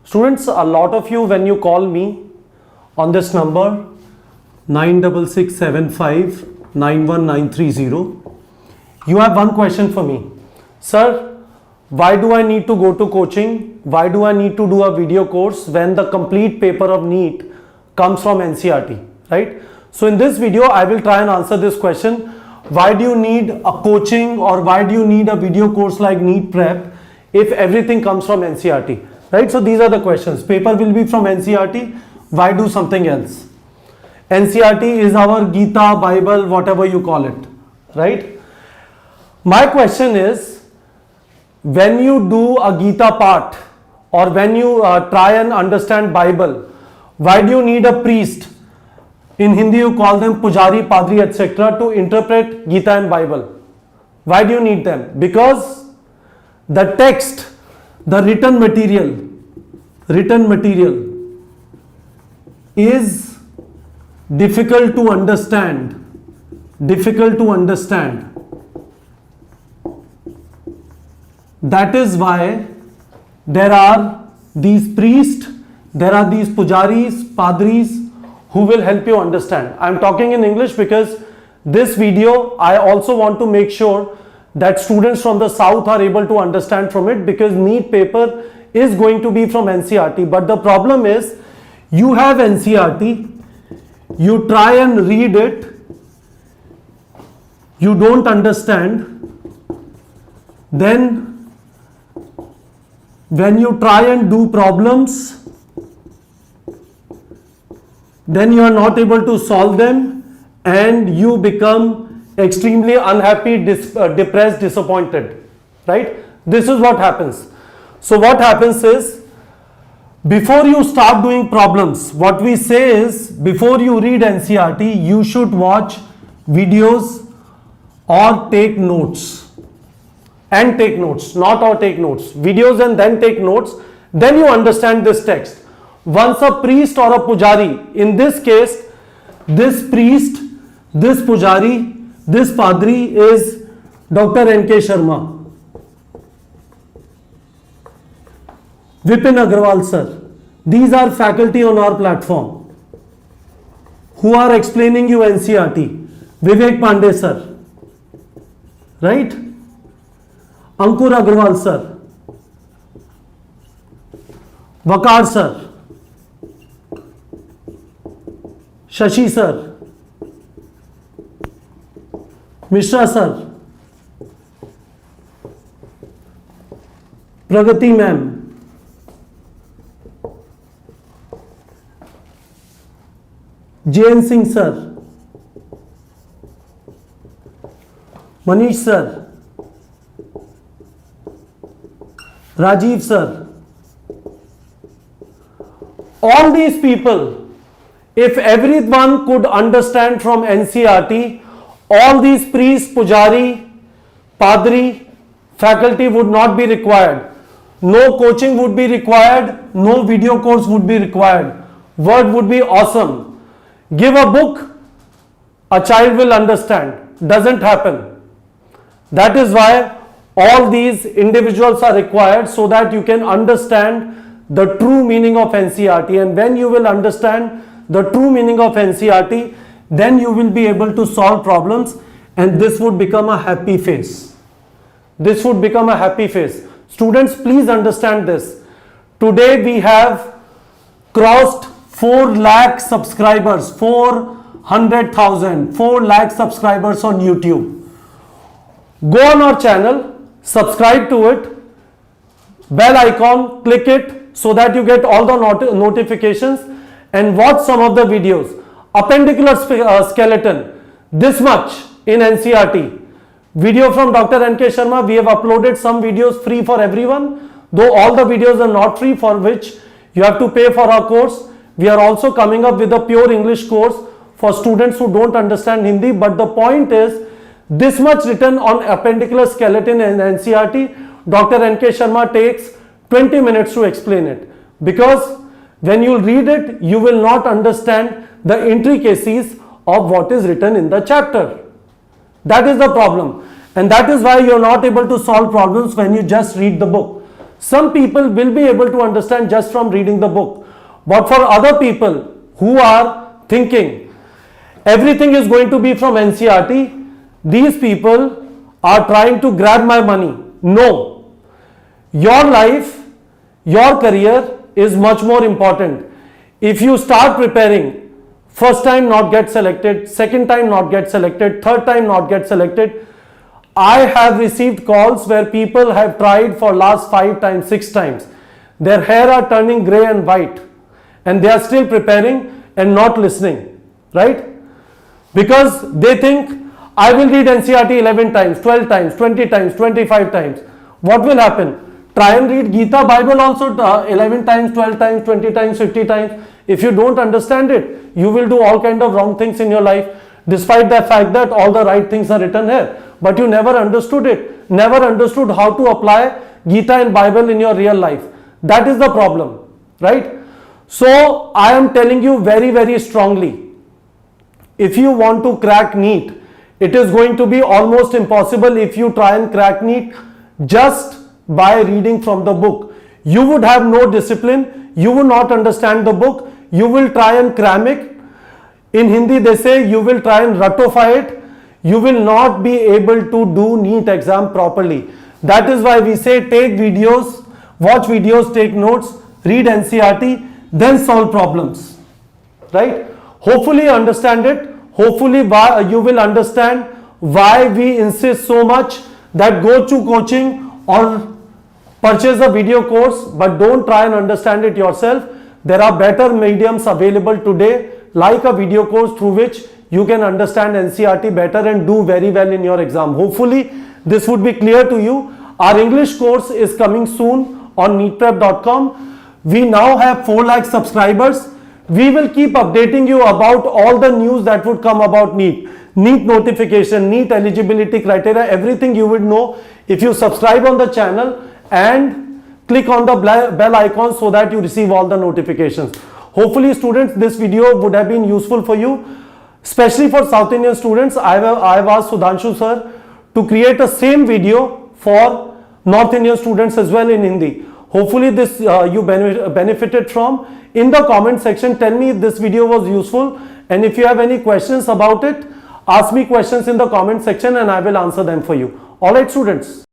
Students, a lot of you, when you call me on this number 9667591930, you have one question for me. Sir, why do I need to go to coaching? Why do I need to do a video course when the complete paper of NEET comes from NCERT, right? So in this video, I will try and answer this question. Why do you need a coaching or why do you need a video course like NEET Prep if everything comes from NCERT, right? So these are the questions. Paper will be from NCERT. Why do something else? NCERT is our Gita, Bible, whatever you call it, right? My question is, when you do a Gita part or when you try and understand Bible, why do you need a priest? In Hindi you call them Pujari, Padri, etc. to interpret Gita and Bible. Why do you need them? Because the text, the written material is difficult to understand. That is why there are these priests, there are these pujaris, padris who will help you understand. I am talking in English because this video I also want to make sure that students from the south are able to understand from it, because NEET paper is going to be from NCERT. But the problem is, you have NCERT, you try and read it, you don't understand, then when you try and do problems, then you are not able to solve them and you become extremely unhappy, depressed, disappointed, right? This is what happens. So what happens is, before you start doing problems, what we say is, before you read NCERT, you should watch videos or take notes. And take notes, not or take notes. Videos and then take notes. Then you understand this text. Once a priest or a pujari, in this case, this priest, this pujari, this padri is Dr. N.K. Sharma. Vipin Agrawal sir. These are faculty on our platform who are explaining you NCERT. Vivek Pandey sir. Right? Ankur Agrawal sir, Vakar sir, Shashi sir, Mishra sir, Pragati ma'am, JN Singh sir, Manish sir, Rajiv sir, all these people, if everyone could understand from NCERT, all these priests, pujari, padri, faculty would not be required. No coaching would be required, no video course would be required. Word would be awesome. Give a book, a child will understand. Doesn't happen. That is why all these individuals are required, so that you can understand the true meaning of NCERT. And when you will understand the true meaning of NCERT, then you will be able to solve problems, and this would become a happy face. This would become a happy face. Students, please understand this. Today we have crossed 4 lakh subscribers, 400,000, 4 lakh subscribers on YouTube. Go on our channel, subscribe to it, bell icon, click it so that you get all the notifications, and watch some of the videos. Appendicular skeleton, this much in NCERT. Video from Dr. N.K. Sharma, we have uploaded some videos free for everyone, though all the videos are not free, for which you have to pay for our course. We are also coming up with a pure English course for students who don't understand Hindi, but the point is, this much written on appendicular skeleton in NCERT, Dr. N.K. Sharma takes 20 minutes to explain it, because when you read it, you will not understand the intricacies of what is written in the chapter. That is the problem, and that is why you are not able to solve problems when you just read the book. Some people will be able to understand just from reading the book. But for other people who are thinking everything is going to be from NCERT, these people are trying to grab my money. No. Your life, your career is much more important. If you start preparing, first time not get selected, second time not get selected, third time not get selected. I have received calls where people have tried for last 5 times, 6 times. Their hair are turning grey and white and they are still preparing and not listening, right? Because they think, I will read NCERT 11 times, 12 times, 20 times, 25 times. What will happen? Try and read Gita Bible also 11 times, 12 times, 20 times, 50 times. If you don't understand it, you will do all kind of wrong things in your life, despite the fact that all the right things are written here. But you never understood it, never understood how to apply Gita and Bible in your real life. That is the problem, right? So I am telling you very, very strongly, if you want to crack NEET, it is going to be almost impossible if you try and crack NEET just by reading from the book. You would have no discipline, you will not understand the book, you will try and cram it. In Hindi they say you will try and ratify it. You will not be able to do NEET exam properly. That is why we say take videos, watch videos, take notes, read NCERT, then solve problems, right? Hopefully you understand it. Hopefully you will understand why we insist so much that go to coaching or purchase a video course, but don't try and understand it yourself. There are better mediums available today, like a video course through which you can understand NCERT better and do very well in your exam. Hopefully this would be clear to you. Our English course is coming soon on neetprep.com. We now have 4 lakh subscribers. We will keep updating you about all the news that would come about NEET. NEET notification, NEET eligibility criteria, everything you would know if you subscribe on the channel and click on the bell icon so that you receive all the notifications. Hopefully students, this video would have been useful for you, especially for South Indian students. I have asked Sudhanshu sir to create a same video for North Indian students as well in Hindi. Hopefully this you benefited from. In the comment section, tell me if this video was useful, and if you have any questions about it, ask me questions in the comment section and I will answer them for you. Alright students.